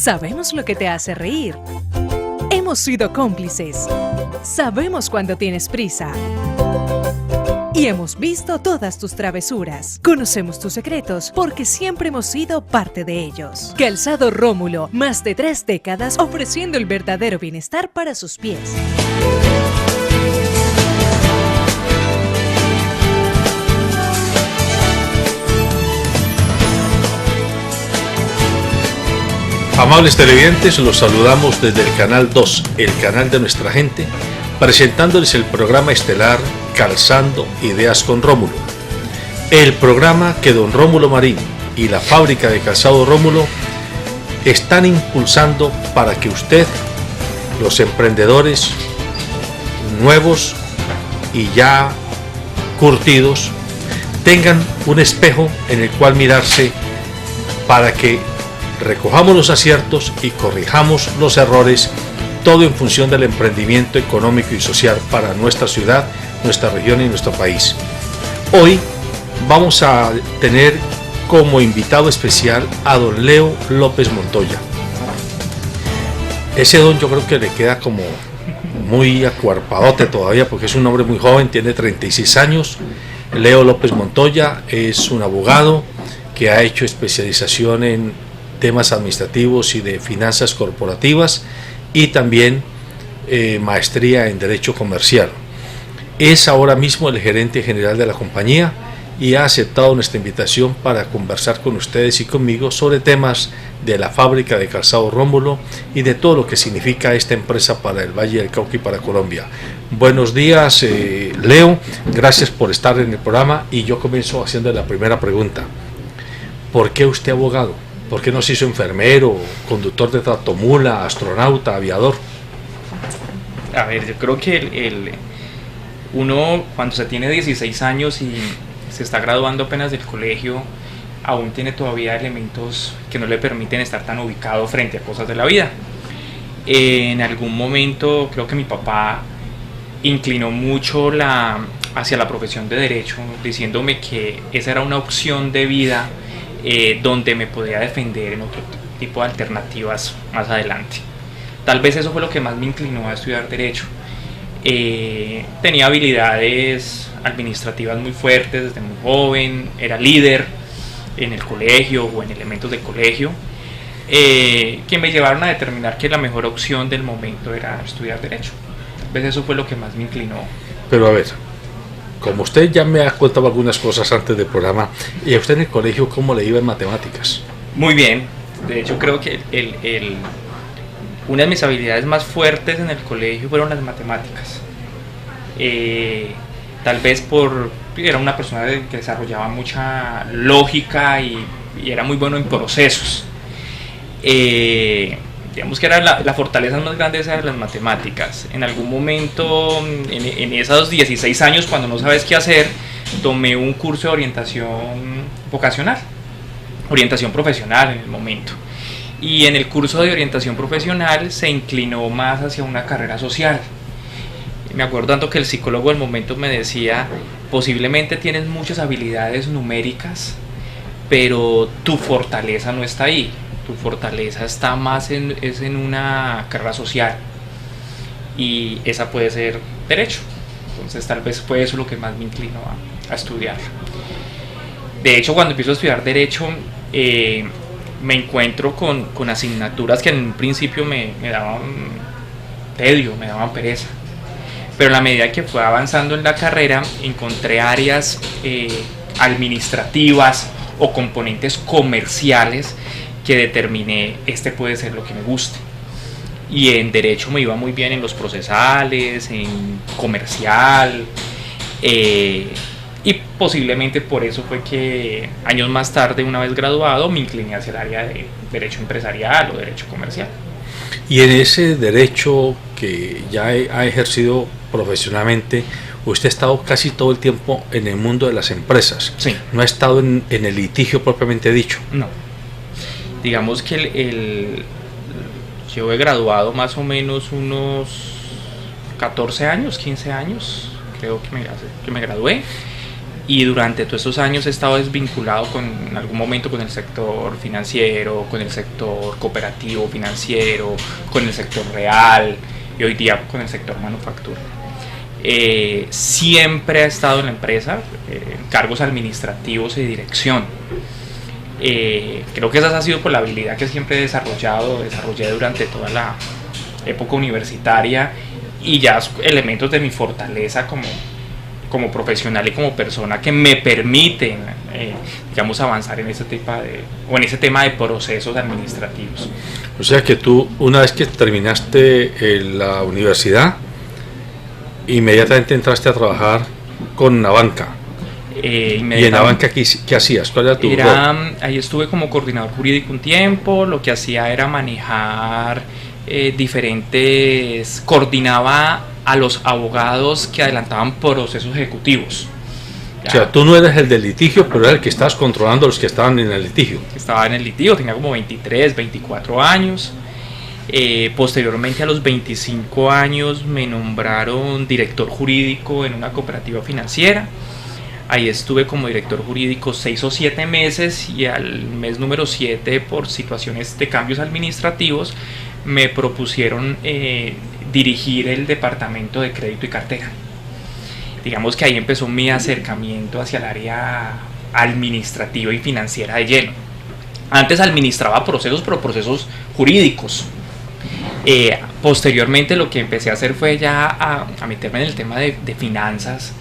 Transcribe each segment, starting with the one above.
Sabemos lo que te hace reír. Hemos sido cómplices. Sabemos cuando tienes prisa. Y hemos visto todas tus travesuras. Conocemos tus secretos porque siempre hemos sido parte de ellos. Calzado Rómulo, más de 3 décadas ofreciendo el verdadero bienestar para sus pies. Amables televidentes, los saludamos desde el Canal 2, el canal de nuestra gente, presentándoles el programa estelar Calzando Ideas con Rómulo. El programa que don Rómulo Marín y la fábrica de calzado Rómulo están impulsando para que usted, los emprendedores nuevos y ya curtidos, tengan un espejo en el cual mirarse para que recojamos los aciertos y corrijamos los errores, todo en función del emprendimiento económico y social para nuestra ciudad, nuestra región y nuestro país. Hoy vamos a tener como invitado especial a don Leo López Montoya. Ese don yo creo que le queda como muy acuerpadote todavía porque es un hombre muy joven, tiene 36 años. Leo López Montoya es un abogado que ha hecho especialización en temas administrativos y de finanzas corporativas y también maestría en Derecho Comercial. Es ahora mismo el gerente general de la compañía y ha aceptado nuestra invitación para conversar con ustedes y conmigo sobre temas de la fábrica de calzado Rómulo y de todo lo que significa esta empresa para el Valle del Cauca y para Colombia. Buenos días, Leo, gracias por estar en el programa y yo comienzo haciendo la primera pregunta. ¿Por qué usted abogado? ¿Por qué no se hizo enfermero, conductor de tractomula, astronauta, aviador? A ver, yo creo que uno cuando se tiene 16 años y se está graduando apenas del colegio, aún tiene todavía elementos que no le permiten estar tan ubicado frente a cosas de la vida. En algún momento creo que mi papá inclinó mucho hacia la profesión de Derecho, diciéndome que esa era una opción de vida donde me podía defender en otro tipo de alternativas más adelante. Tal vez eso fue lo que más me inclinó a estudiar Derecho. Tenía habilidades administrativas muy fuertes desde muy joven, era líder en el colegio o en elementos del colegio, que me llevaron a determinar que la mejor opción del momento era estudiar Derecho. Tal vez eso fue lo que más me inclinó. Pero a ver, como usted ya me ha contado algunas cosas antes del programa, ¿y a usted en el colegio cómo le iba en matemáticas? Muy bien, de hecho creo que una de mis habilidades más fuertes en el colegio fueron las matemáticas. Tal vez era una persona que desarrollaba mucha lógica y era muy bueno en procesos. Digamos que era la fortaleza más grande de las matemáticas. En algún momento, en esos 16 años, cuando no sabes qué hacer, tomé un curso de orientación vocacional, orientación profesional en el momento. Y en el curso de orientación profesional se inclinó más hacia una carrera social. Me acuerdo tanto que el psicólogo del momento me decía, posiblemente tienes muchas habilidades numéricas, pero tu fortaleza no está ahí. Tu fortaleza está más en una carrera social y esa puede ser Derecho. Entonces tal vez fue eso lo que más me inclinó a estudiar. De hecho, cuando empiezo a estudiar Derecho me encuentro con asignaturas que en un principio me daban tedio, me daban pereza, pero a la medida que fue avanzando en la carrera encontré áreas administrativas o componentes comerciales que determiné, puede ser lo que me guste. Y en Derecho me iba muy bien en los procesales, en comercial, y posiblemente por eso fue que años más tarde, una vez graduado, me incliné hacia el área de Derecho Empresarial o Derecho Comercial. Y en ese derecho que ya ha ejercido profesionalmente, usted ha estado casi todo el tiempo en el mundo de las empresas. Sí. No ha estado en el litigio propiamente dicho. No. Digamos que yo he graduado más o menos unos 14 años, 15 años, creo que me gradué. y durante todos estos años he estado desvinculado en algún momento con el sector financiero, con el sector cooperativo financiero, con el sector real y hoy día con el sector manufactura. Siempre he estado en la empresa en cargos administrativos y dirección. Creo que esa ha sido por la habilidad que siempre desarrollé durante toda la época universitaria y ya elementos de mi fortaleza como profesional y como persona que me permiten digamos avanzar en ese tema de procesos administrativos. O sea que tú, una vez que terminaste la universidad, inmediatamente entraste a trabajar con la banca. ¿Y en la banca qué hacías? ¿Cuál era tu rol? Ahí estuve como coordinador jurídico un tiempo. Lo que hacía era manejar coordinaba a los abogados que adelantaban procesos ejecutivos. O sea, tú no eres el del litigio, pero eres el que estabas controlando a los que estaban en el litigio. Estaba en el litigio, tenía como 23, 24 años. Posteriormente a los 25 años me nombraron director jurídico en una cooperativa financiera. Ahí estuve como director jurídico 6 o 7 meses y al mes número 7, por situaciones de cambios administrativos, me propusieron dirigir el departamento de crédito y cartera. Digamos que ahí empezó mi acercamiento hacia el área administrativa y financiera de lleno. Antes administraba procesos, pero procesos jurídicos. Posteriormente lo que empecé a hacer fue ya a meterme en el tema de finanzas,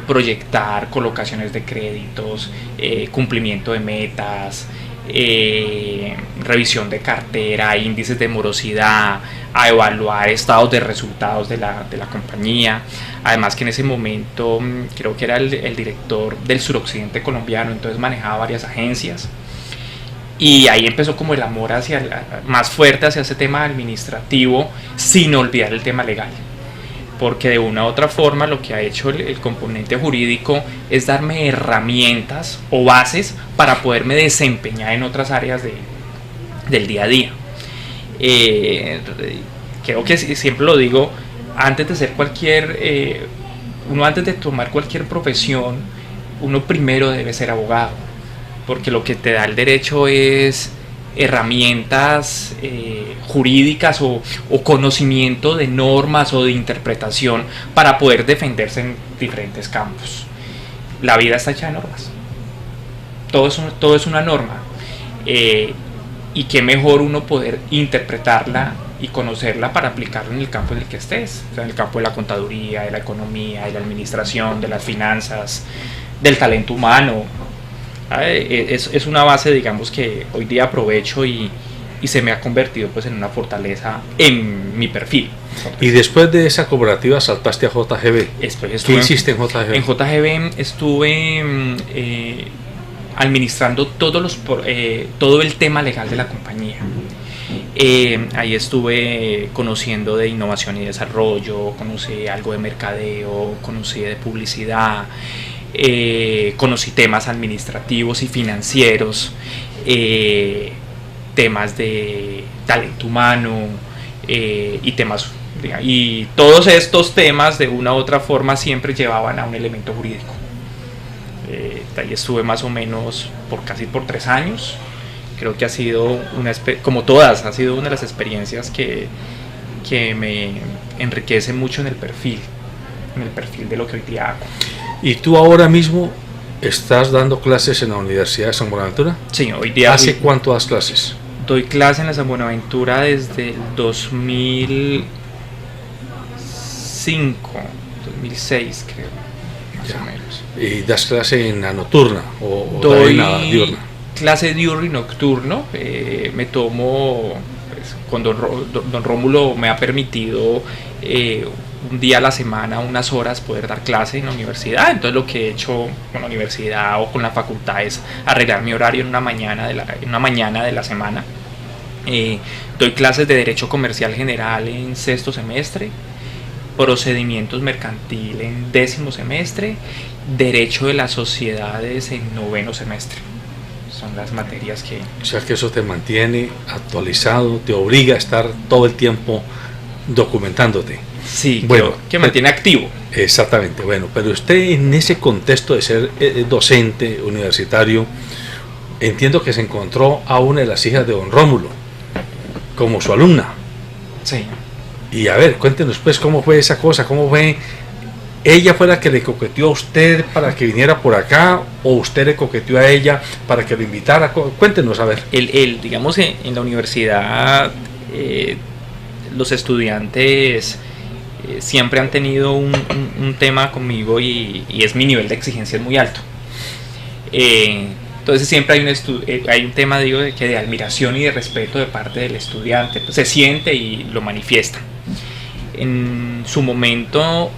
proyectar colocaciones de créditos, cumplimiento de metas, revisión de cartera, índices de morosidad, a evaluar estados de resultados de la compañía. Además que en ese momento creo que era el director del suroccidente colombiano, entonces manejaba varias agencias. Y ahí empezó como el amor más fuerte hacia ese tema administrativo, sin olvidar el tema legal. Porque de una u otra forma lo que ha hecho el componente jurídico es darme herramientas o bases para poderme desempeñar en otras áreas del día a día. Creo que siempre lo digo, antes de tomar cualquier profesión, uno primero debe ser abogado, porque lo que te da el derecho es herramientas jurídicas o conocimiento de normas o de interpretación para poder defenderse en diferentes campos. La vida está hecha de normas, todo es una norma, y qué mejor uno poder interpretarla y conocerla para aplicarla en el campo en el que estés, o sea, en el campo de la contaduría, de la economía, de la administración, de las finanzas, del talento humano. Es una base, digamos, que hoy día aprovecho y se me ha convertido pues en una fortaleza en mi perfil. Y después de esa cooperativa saltaste a JGB. ¿Qué hiciste en JGB? En JGB estuve administrando todo el tema legal de la compañía. Ahí estuve conociendo de innovación y desarrollo, conocí algo de mercadeo, conocí de publicidad. Conocí temas administrativos y financieros, temas de talento humano y todos estos temas de una u otra forma siempre llevaban a un elemento jurídico. Ahí estuve más o menos casi por 3 años. Creo que ha sido como todas, ha sido una de las experiencias que me enriquece mucho en el perfil de lo que hoy día hago. ¿Y tú ahora mismo estás dando clases en la Universidad de San Buenaventura? Sí, hoy día. ¿Hace cuánto das clases? Doy clase en la San Buenaventura desde el 2006 creo, más o menos. ¿Y das clase en la nocturna o doy en la diurna? Clase diurno y nocturno. Me tomo, pues, con don Rómulo me ha permitido un día a la semana, unas horas, poder dar clase en la universidad. Entonces lo que he hecho con la universidad o con la facultad es arreglar mi horario en una mañana de la semana. Doy clases de Derecho Comercial General en 6º semestre, Procedimientos Mercantil en 10º semestre, Derecho de las Sociedades en 9º semestre. Son las materias que... O sea que eso te mantiene actualizado, te obliga a estar todo el tiempo documentándote. Sí, bueno, que mantiene activo. Exactamente, bueno, pero usted en ese contexto de ser docente universitario, entiendo que se encontró a una de las hijas de don Rómulo como su alumna. Sí. Y a ver, cuéntenos pues cómo fue esa cosa, cómo fue. ¿Ella fue la que le coqueteó a usted para que viniera por acá o usted le coqueteó a ella para que lo invitara? Cuéntenos, a ver. Digamos, en la universidad, los estudiantes siempre han tenido un tema conmigo y es mi nivel de exigencia es muy alto. Entonces siempre hay un tema, digo, de admiración y de respeto de parte del estudiante. Pues se siente y lo manifiesta. En su momento,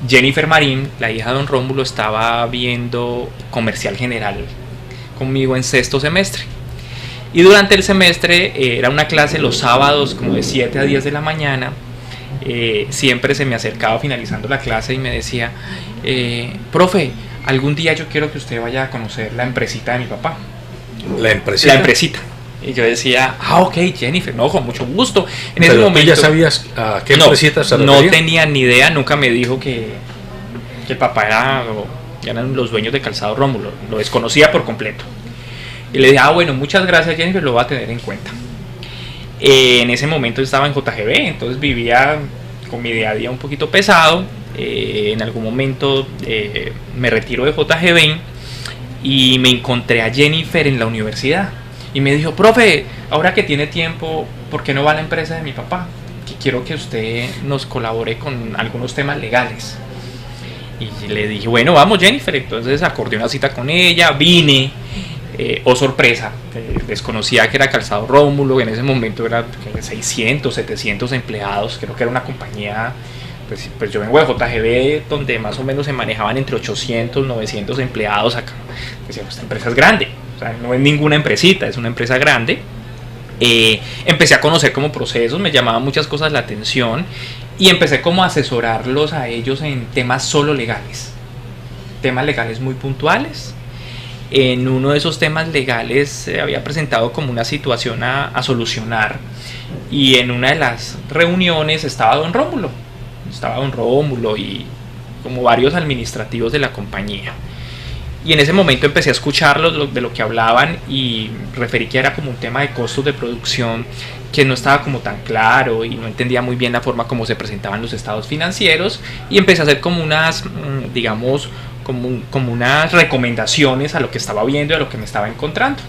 Jennifer Marín, la hija de don Rómulo, estaba viendo Comercial General conmigo en sexto semestre. Y durante el semestre era una clase los sábados como de 7 a 10 de la mañana. Siempre se me acercaba finalizando la clase y me decía, profe, algún día yo quiero que usted vaya a conocer la empresita de mi papá. ¿La empresita? La empresita. Y yo decía, ok, Jennifer, no, con mucho gusto. En Pero ese momento, ¿tú ya sabías a qué empresita se refería? No tenía ni idea, nunca me dijo que el papá eran los dueños de Calzado Rómulo, lo desconocía por completo. Y le dije, bueno, muchas gracias Jennifer, lo voy a tener en cuenta. En ese momento estaba en JGB, entonces vivía con mi día a día un poquito pesado. En algún momento me retiro de JGB y me encontré a Jennifer en la universidad. Y me dijo, profe, ahora que tiene tiempo, ¿por qué no va a la empresa de mi papá? Que quiero que usted nos colabore con algunos temas legales. Y le dije, bueno, vamos Jennifer. Entonces acordé una cita con ella, vine. Oh sorpresa, desconocía que era Calzado Rómulo, en ese momento era 600, 700 empleados, creo que era una compañía, pues yo vengo de JGB, donde más o menos se manejaban entre 800, 900 empleados acá. Decía, esta empresa es grande, o sea, no es ninguna empresita, es una empresa grande. Empecé a conocer como procesos, me llamaban muchas cosas la atención y empecé como a asesorarlos a ellos en temas solo legales, temas legales muy puntuales. En uno de esos temas legales se había presentado como una situación a solucionar y en una de las reuniones estaba don Rómulo y como varios administrativos de la compañía. Y en ese momento empecé a escucharlos de lo que hablaban y referí que era como un tema de costos de producción que no estaba como tan claro y no entendía muy bien la forma como se presentaban los estados financieros y empecé a hacer como unas, digamos, como unas recomendaciones a lo que estaba viendo y a lo que me estaba encontrando.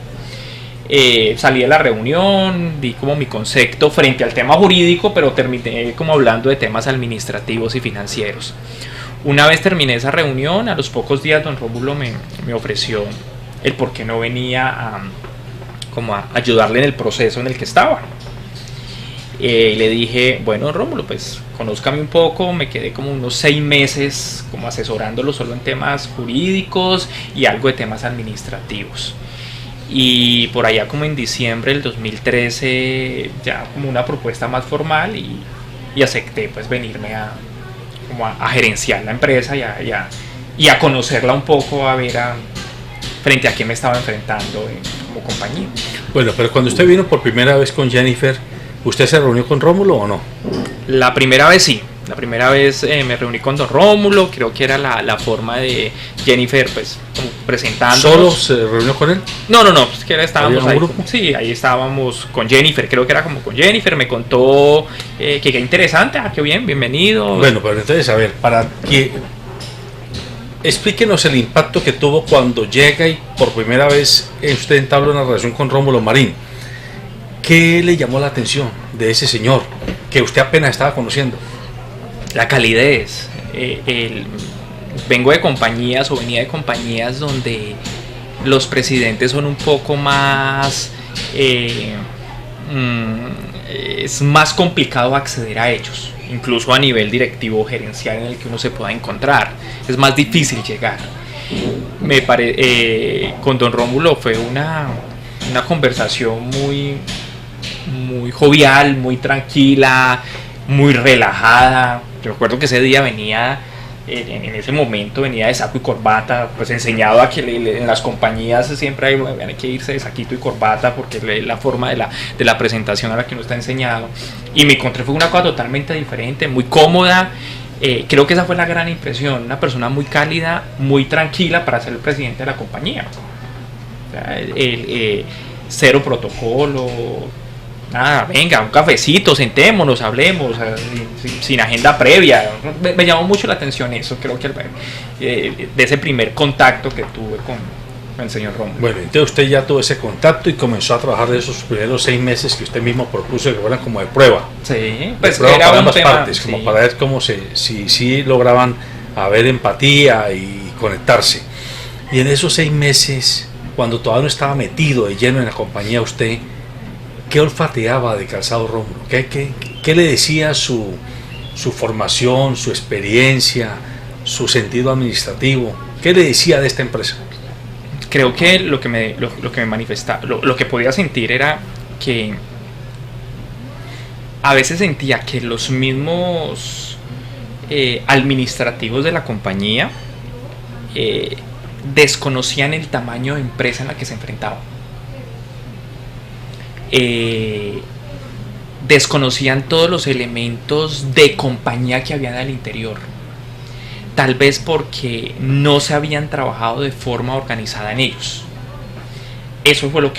Salí de la reunión, di como mi concepto frente al tema jurídico, pero terminé como hablando de temas administrativos y financieros. Una vez terminé esa reunión, a los pocos días don Rómulo me ofreció el por qué no venía a ayudarle en el proceso en el que estaba. Le dije, bueno Rómulo, pues conózcame un poco. Me quedé como unos 6 meses como asesorándolo solo en temas jurídicos y algo de temas administrativos. Y por allá como en diciembre del 2013 ya como una propuesta más formal y acepté pues venirme a gerenciar la empresa y a conocerla un poco, a ver frente a qué me estaba enfrentando como compañía. Bueno, pero cuando usted vino por primera vez con Jennifer, ¿usted se reunió con Rómulo o no? La primera vez sí. La primera vez me reuní con don Rómulo, creo que era la forma de Jennifer, pues, como presentándonos. ¿Solo se reunió con él? No, es que estábamos ahí. ¿Grupo? Sí, ahí estábamos con Jennifer, creo que era como con Jennifer, me contó que qué interesante, qué bien, bienvenido. Bueno, pero entonces, a ver, para que explíquenos el impacto que tuvo cuando llega y por primera vez usted entabla una relación con Rómulo Marín. ¿Qué le llamó la atención de ese señor que usted apenas estaba conociendo? La calidez. Vengo de compañías o venía de compañías donde los presidentes son un poco más... es más complicado acceder a ellos, incluso a nivel directivo o gerencial en el que uno se pueda encontrar. Es más difícil llegar. Con don Rómulo fue una conversación muy jovial, muy tranquila, muy relajada. Yo recuerdo que ese día venía en ese momento venía de saco y corbata, pues enseñado a que en las compañías siempre hay que irse de saquito y corbata porque es la forma de la presentación a la que uno está enseñado. Y me encontré fue una cosa totalmente diferente, muy cómoda. Creo que esa fue la gran impresión, una persona muy cálida, muy tranquila para ser el presidente de la compañía. O sea, cero protocolo, nada, venga, un cafecito, sentémonos, hablemos, sin agenda previa. Me llamó mucho la atención eso, creo que de ese primer contacto que tuve con el señor Rómulo. Bueno, entonces usted ya tuvo ese contacto y comenzó a trabajar de esos primeros 6 meses que usted mismo propuso que fueran como de prueba. Sí, pues prueba era para un ambas tema, partes, como para ver cómo si lograban haber empatía y conectarse. Y en esos 6 meses, cuando todavía no estaba metido de lleno en la compañía usted, ¿qué olfateaba de Calzado Rómulo? ¿Qué le decía su formación, su experiencia, su sentido administrativo? ¿Qué le decía de esta empresa? Creo que lo que me manifestaba, lo que podía sentir era que a veces sentía que los mismos administrativos de la compañía desconocían el tamaño de empresa en la que se enfrentaban. Desconocían todos los elementos de compañía que habían al interior, tal vez porque no se habían trabajado de forma organizada en ellos. Eso fue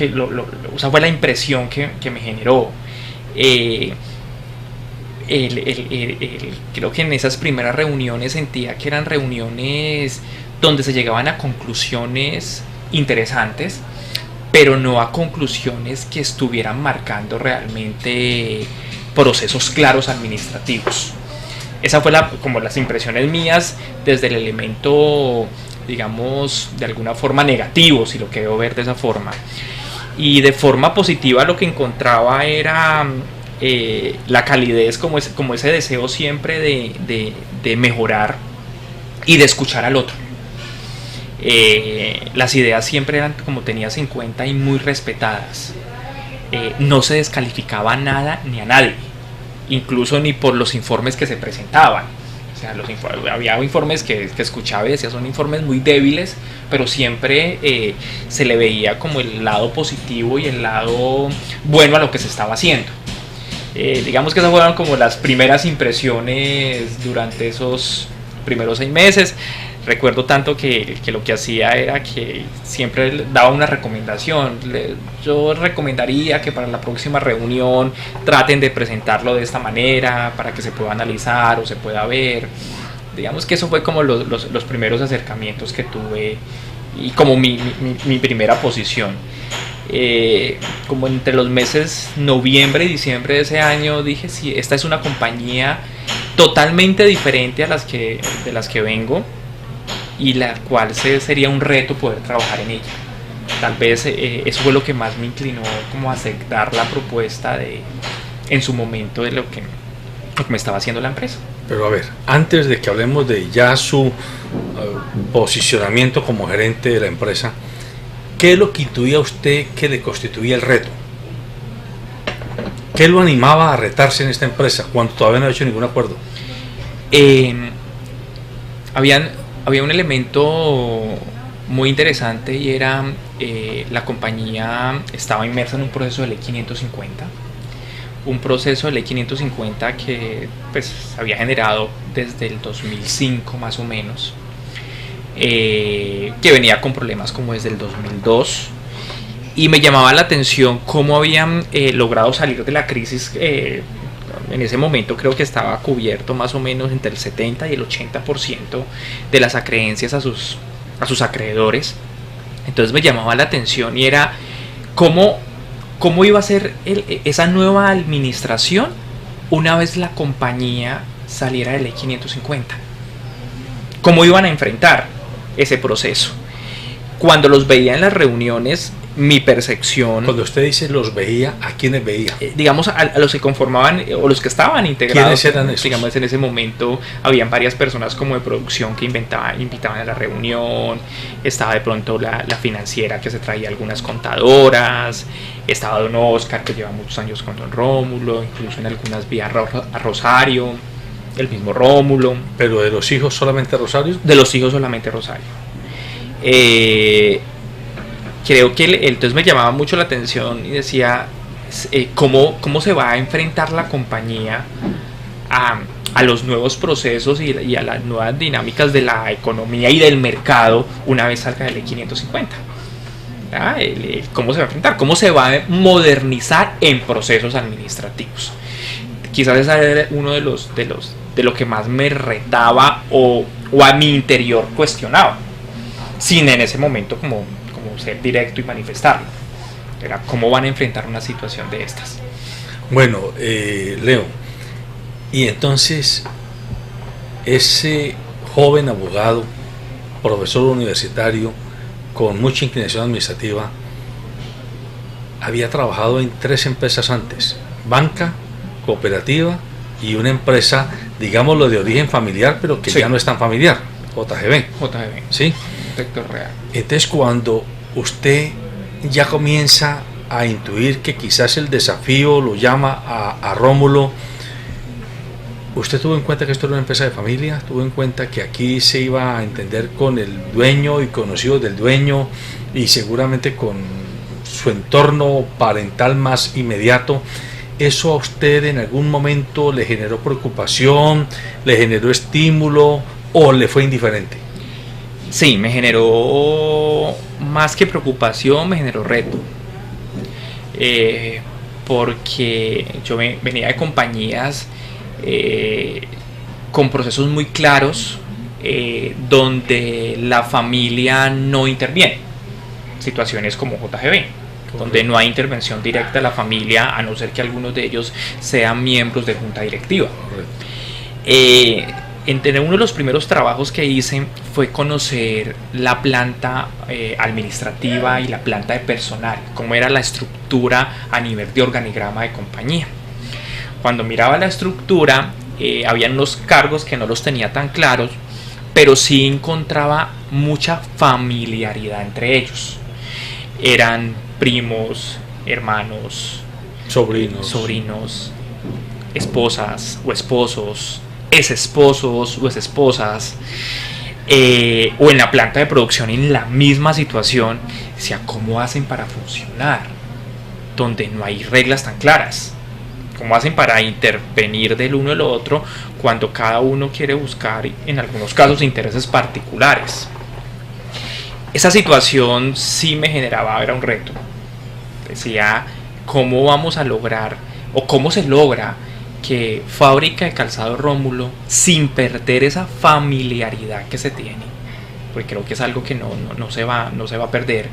esa fue la impresión que me generó. Creo que en esas primeras reuniones sentía que eran reuniones donde se llegaban a conclusiones interesantes, pero no a conclusiones que estuvieran marcando realmente procesos claros administrativos. Esa fue como las impresiones mías desde el elemento, digamos, de alguna forma negativo, si lo quiero ver de esa forma. Y de forma positiva lo que encontraba era la calidez, como ese deseo siempre de mejorar y de escuchar al otro. Las ideas siempre eran, como tenías en cuenta, y muy respetadas. No se descalificaba nada ni a nadie, incluso ni por los informes que se presentaban. O sea, había informes que escuchaba y decía son informes muy débiles, pero siempre se le veía como el lado positivo y el lado bueno a lo que se estaba haciendo. Digamos que esas fueron como las primeras impresiones durante esos primeros 6 meses. Recuerdo tanto que lo que hacía era que siempre daba una recomendación. Yo recomendaría que para la próxima reunión traten de presentarlo de esta manera para que se pueda analizar o se pueda ver. Digamos que eso fue como los primeros acercamientos que tuve y como mi primera posición. Como entre los meses noviembre y diciembre de ese año dije, sí, esta es una compañía totalmente diferente de las que vengo, y la cual sería un reto poder trabajar en ella. Tal vez eso fue lo que más me inclinó como a aceptar la propuesta en su momento de lo que me estaba haciendo la empresa. Pero a ver, antes de que hablemos de ya su posicionamiento como gerente de la empresa, ¿qué es lo que intuía usted que le constituía el reto? ¿Qué lo animaba a retarse en esta empresa cuando todavía no había hecho ningún acuerdo? Había un elemento muy interesante y era la compañía estaba inmersa en un proceso de ley 550. Un proceso de ley 550 que pues había generado desde el 2005 más o menos, que venía con problemas como desde el 2002, y me llamaba la atención cómo habían logrado salir de la crisis. En ese momento creo que estaba cubierto más o menos entre el 70 y el 80% de las acreencias a sus acreedores. Entonces me llamaba la atención y era cómo iba a ser esa nueva administración una vez la compañía saliera de ley 550. Cómo iban a enfrentar ese proceso. Cuando los veía en las reuniones, mi percepción... Cuando usted dice los veía, ¿a quiénes veía? Digamos a los que conformaban o los que estaban integrados. ¿Quiénes eran esos? Digamos, en ese momento habían varias personas como de producción que invitaban a la reunión. Estaba de pronto la financiera que se traía algunas contadoras. Estaba don Oscar, que lleva muchos años con don Rómulo, incluso en algunas vías a Rosario. el mismo Rómulo. ¿Pero de los hijos solamente Rosario? De los hijos solamente Rosario. Creo que entonces me llamaba mucho la atención y decía, ¿cómo se va a enfrentar la compañía a los nuevos procesos y a las nuevas dinámicas de la economía y del mercado una vez salga el E550? ¿Cómo se va a enfrentar? ¿Cómo se va a modernizar en procesos administrativos? Quizás ese era uno de lo que más me retaba o a mi interior cuestionaba, sin en ese momento como ser directo y manifestarlo. Era cómo van a enfrentar una situación de estas. Bueno, Leo, y entonces ese joven abogado, profesor universitario con mucha inclinación administrativa, había trabajado en 3 empresas antes: banca, cooperativa y una empresa, digámoslo, de origen familiar, pero que ya no es tan familiar, JGB. ¿Sí? Sector real. Entonces, cuando usted ya comienza a intuir que quizás el desafío lo llama a Rómulo, ¿usted tuvo en cuenta que esto era una empresa de familia? ¿Tuvo en cuenta que aquí se iba a entender con el dueño y conocidos del dueño y seguramente con su entorno parental más inmediato? ¿Eso a usted en algún momento le generó preocupación, le generó estímulo o le fue indiferente? Sí, me generó más que preocupación, me generó reto. Porque yo venía de compañías con procesos muy claros, donde la familia no interviene. Situaciones como JGB, donde no hay intervención directa de la familia, a no ser que algunos de ellos sean miembros de junta directiva. Entre uno de los primeros trabajos que hice fue conocer la planta administrativa y la planta de personal, cómo era la estructura a nivel de organigrama de compañía. Cuando miraba la estructura, habían unos cargos que no los tenía tan claros, pero sí encontraba mucha familiaridad entre ellos. Eran primos, hermanos, sobrinos, esposas o esposos, exesposos o exesposas, o en la planta de producción en la misma situación. Decía, ¿cómo hacen para funcionar donde no hay reglas tan claras? ¿Cómo hacen para intervenir del uno y lo otro cuando cada uno quiere buscar, en algunos casos, intereses particulares? Esa situación sí me generaba, era un reto. Decía, ¿cómo vamos a lograr o cómo se logra que Fábrica de Calzado Rómulo, sin perder esa familiaridad que se tiene, porque creo que es algo que no se va a perder,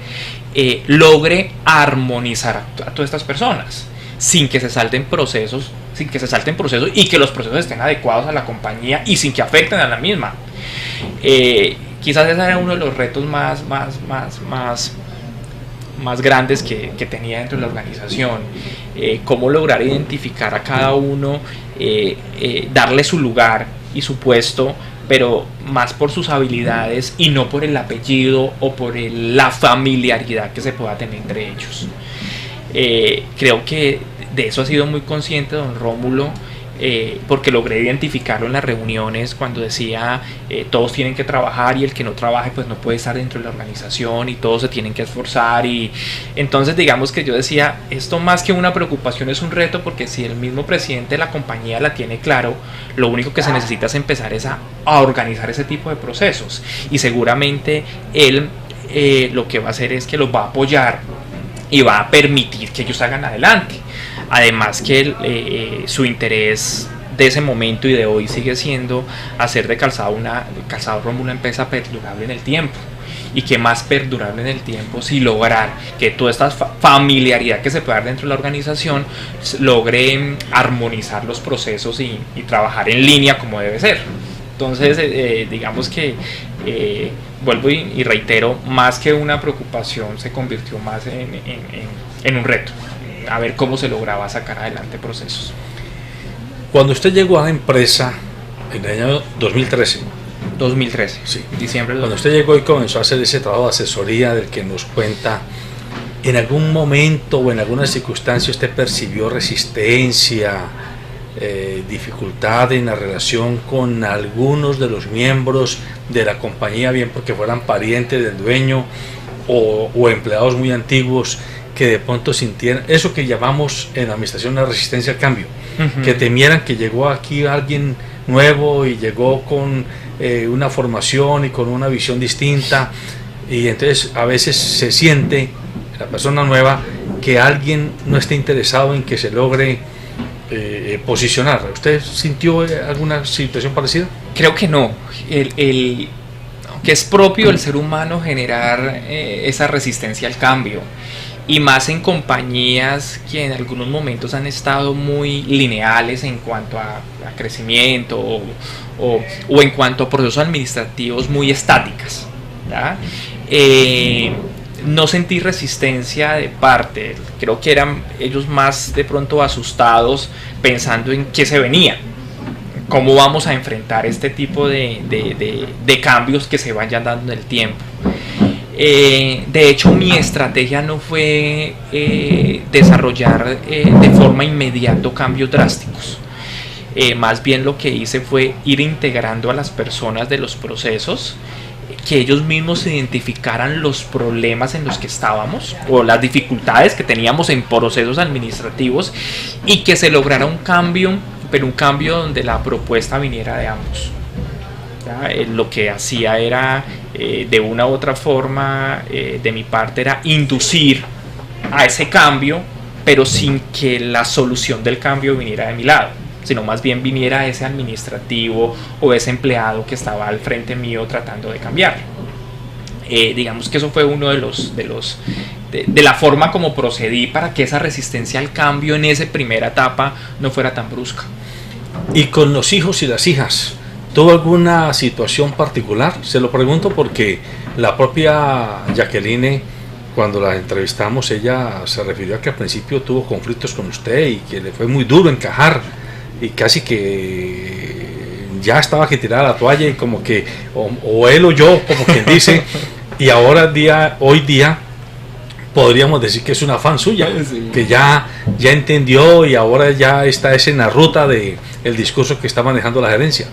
logre armonizar a todas estas personas sin que se salten procesos y que los procesos estén adecuados a la compañía y sin que afecten a la misma? Quizás ese era uno de los retos más grandes que tenía dentro de la organización. Cómo lograr identificar a cada uno, darle su lugar y su puesto, pero más por sus habilidades y no por el apellido o por la familiaridad que se pueda tener entre ellos. Creo que de eso ha sido muy consciente don Rómulo, porque logré identificarlo en las reuniones cuando decía todos tienen que trabajar y el que no trabaje pues no puede estar dentro de la organización y todos se tienen que esforzar. Y entonces digamos que yo decía, esto más que una preocupación es un reto, porque si el mismo presidente de la compañía la tiene claro, lo único que se necesita es empezar a organizar ese tipo de procesos, y seguramente él lo que va a hacer es que los va a apoyar y va a permitir que ellos hagan adelante. Además que su interés de ese momento y de hoy sigue siendo hacer de Calzado Rómulo una empresa perdurable en el tiempo. Y que más perdurable en el tiempo si lograr que toda esta familiaridad que se puede dar dentro de la organización logre armonizar los procesos y trabajar en línea como debe ser. Entonces digamos que vuelvo y reitero, más que una preocupación se convirtió más en un reto, a ver cómo se lograba sacar adelante procesos. Cuando usted llegó a la empresa en el año 2013, sí, diciembre. Cuando usted llegó y comenzó a hacer ese trabajo de asesoría del que nos cuenta, ¿en algún momento o en alguna circunstancia usted percibió resistencia dificultad en la relación con algunos de los miembros de la compañía, bien porque fueran parientes del dueño o empleados muy antiguos que de pronto sintieran eso que llamamos en la administración la resistencia al cambio, que temieran que llegó aquí alguien nuevo y llegó con una formación y con una visión distinta, y entonces a veces se siente la persona nueva que alguien no está interesado en que se logre posicionar. ¿Usted sintió alguna situación parecida? Creo que no. Que es propio del ser humano generar esa resistencia al cambio, y más en compañías que en algunos momentos han estado muy lineales en cuanto a crecimiento o en cuanto a procesos administrativos muy estáticas, ¿ya? No sentí resistencia de parte, creo que eran ellos más de pronto asustados pensando en qué se venía, cómo vamos a enfrentar este tipo de cambios que se vayan dando en el tiempo. De hecho, mi estrategia no fue desarrollar de forma inmediata cambios drásticos. Más bien lo que hice fue ir integrando a las personas de los procesos, que ellos mismos identificaran los problemas en los que estábamos o las dificultades que teníamos en procesos administrativos, y que se lograra un cambio, pero un cambio donde la propuesta viniera de ambos. Lo que hacía era, de una u otra forma, de mi parte, era inducir a ese cambio, pero sin que la solución del cambio viniera de mi lado, sino más bien viniera ese administrativo o ese empleado que estaba al frente mío tratando de cambiar. Digamos que eso fue uno de la forma como procedí para que esa resistencia al cambio en esa primera etapa no fuera tan brusca. ¿Y con los hijos y las hijas tuvo alguna situación particular? Se lo pregunto porque la propia Jacqueline, cuando la entrevistamos, ella se refirió a que al principio tuvo conflictos con usted y que le fue muy duro encajar, y casi que ya estaba que tirara la toalla, y como que o él o yo, como quien dice, y ahora hoy día podríamos decir que es una fan suya, sí, que ya entendió y ahora ya está en la ruta de el discurso que está manejando la gerencia.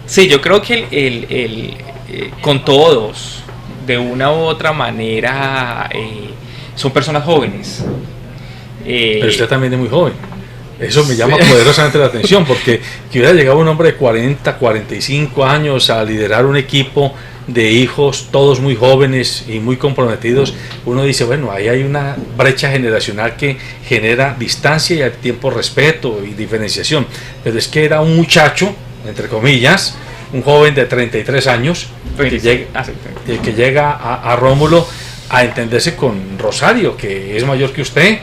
Sí, yo creo que con todos, de una u otra manera, son personas jóvenes. Pero usted también es muy joven. Eso me llama poderosamente la atención, porque que hubiera llegado un hombre de 40, 45 años a liderar un equipo de hijos, todos muy jóvenes y muy comprometidos, uno dice, bueno, ahí hay una brecha generacional que genera distancia y al tiempo respeto y diferenciación. Pero es que era un muchacho, entre comillas, un joven de 33 años que llega a Rómulo a entenderse con Rosario, que es mayor que usted,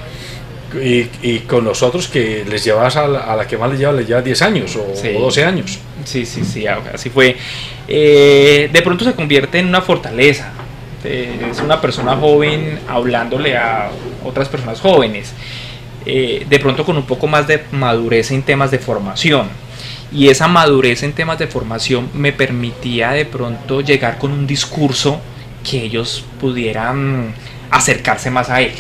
y con los otros que les llevas a la que más les lleva 10 años o 12 años. Sí, así fue. De pronto se convierte en una fortaleza. Es una persona joven hablándole a otras personas jóvenes, de pronto con un poco más de madurez en temas de formación, y esa madurez en temas de formación me permitía de pronto llegar con un discurso que ellos pudieran acercarse más a él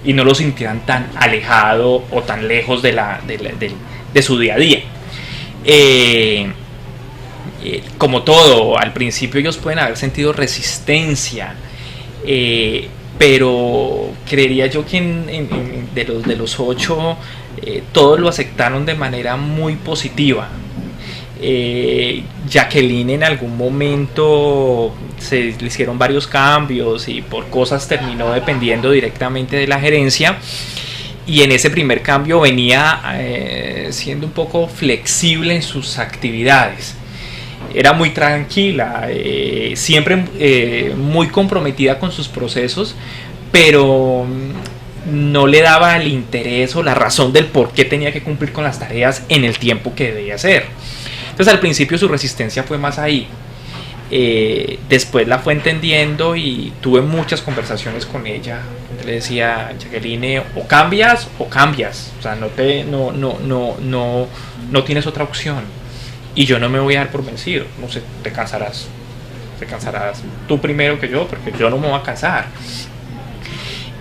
y no lo sintieran tan alejado o tan lejos de su día a día. Como todo, al principio ellos pueden haber sentido resistencia, pero creería yo que de los 8, todos lo aceptaron de manera muy positiva. Jacqueline en algún momento se le hicieron varios cambios y por cosas terminó dependiendo directamente de la gerencia, y en ese primer cambio venía siendo un poco flexible en sus actividades. Era muy tranquila, siempre muy comprometida con sus procesos, pero no le daba el interés o la razón del por qué tenía que cumplir con las tareas en el tiempo que debía hacer. Entonces al principio su resistencia fue más ahí. Después la fue entendiendo y tuve muchas conversaciones con ella. Le decía, Jacqueline, o cambias, o sea, no tienes otra opción, y yo no me voy a dar por vencido. No sé, te cansarás tú primero que yo, porque yo no me voy a cansar.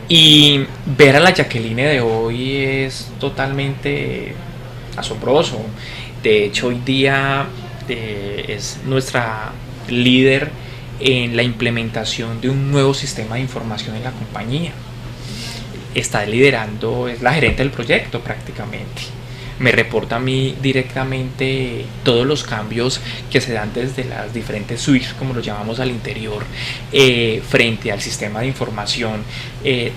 Y ver a la Jacqueline de hoy es totalmente asombroso. De hecho, hoy día es nuestra líder en la implementación de un nuevo sistema de información en la compañía. Está liderando, es la gerente del proyecto prácticamente. Me reporta a mí directamente todos los cambios que se dan desde las diferentes suites, como lo llamamos al interior, frente al sistema de información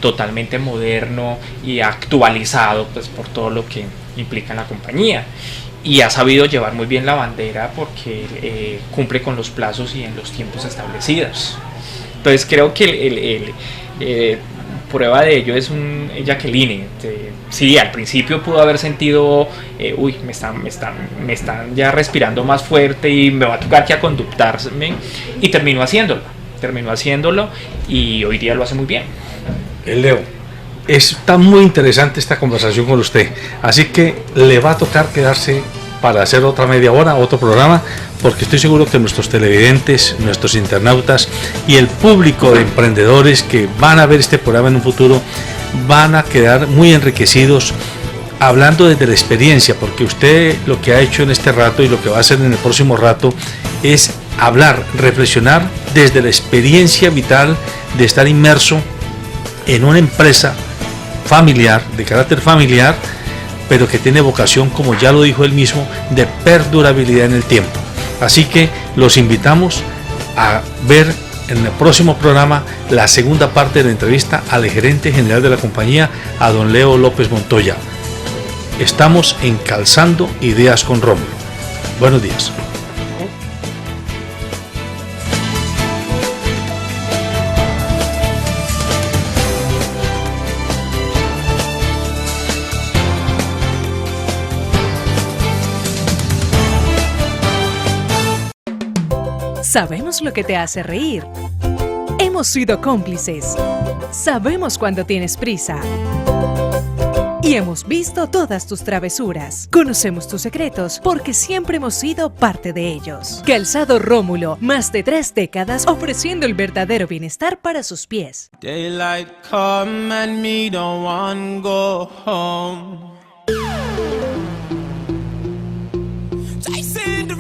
totalmente moderno y actualizado, pues, por todo lo que implica en la compañía. Y ha sabido llevar muy bien la bandera porque cumple con los plazos y en los tiempos establecidos. Entonces creo que prueba de ello es Jacqueline. Sí, al principio pudo haber sentido, me están ya respirando más fuerte y me va a tocar que aconductarme, y terminó haciéndolo y hoy día lo hace muy bien. Leo, está muy interesante esta conversación con usted, así que le va a tocar quedarse para hacer otra media hora, otro programa, porque estoy seguro que nuestros televidentes, nuestros internautas y el público de emprendedores que van a ver este programa en un futuro van a quedar muy enriquecidos hablando desde la experiencia, porque usted lo que ha hecho en este rato y lo que va a hacer en el próximo rato es hablar, reflexionar desde la experiencia vital de estar inmerso en una empresa familiar, de carácter familiar, pero que tiene vocación, como ya lo dijo él mismo, de perdurabilidad en el tiempo. Así que los invitamos a ver en el próximo programa la segunda parte de la entrevista al gerente general de la compañía, a don Leo López Montoya. Estamos en Calzando Ideas con Rómulo. Buenos días. Sabemos lo que te hace reír. Hemos sido cómplices. Sabemos cuando tienes prisa. Y hemos visto todas tus travesuras. Conocemos tus secretos porque siempre hemos sido parte de ellos. Calzado Rómulo, más de 3 décadas ofreciendo el verdadero bienestar para sus pies. Daylight come and me don't want go home. Chasing the